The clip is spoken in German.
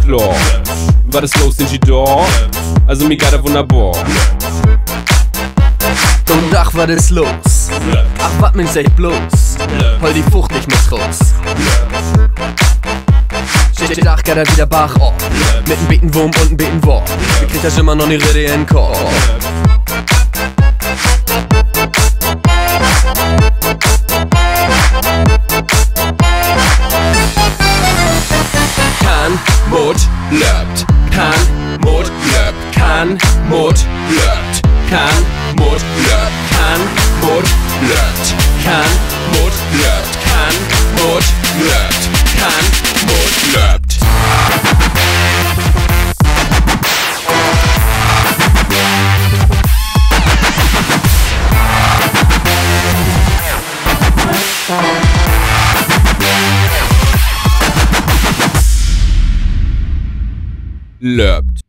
klar. Was ist los, sind Sie da? Also mir geht wunderbar. Und ach, was ist los? Ach, was mein seid bloß? Hol die Frucht nicht mehr raus. Steht ach, geht er wieder Bach auf. Mit einem Betenwurm und einem Betenwurm. Wie kriegt das immer noch die Rede in den Kopf? Kann, Mut, löbt. Kann, Mut, löbt. Kann, Mut, löbt. Kann, Mut, löbt. Kann, Mut, löbt. Kann, Mut, löbt. Kann, Mut, löbt. Kann, Mut, löbt. Löbt.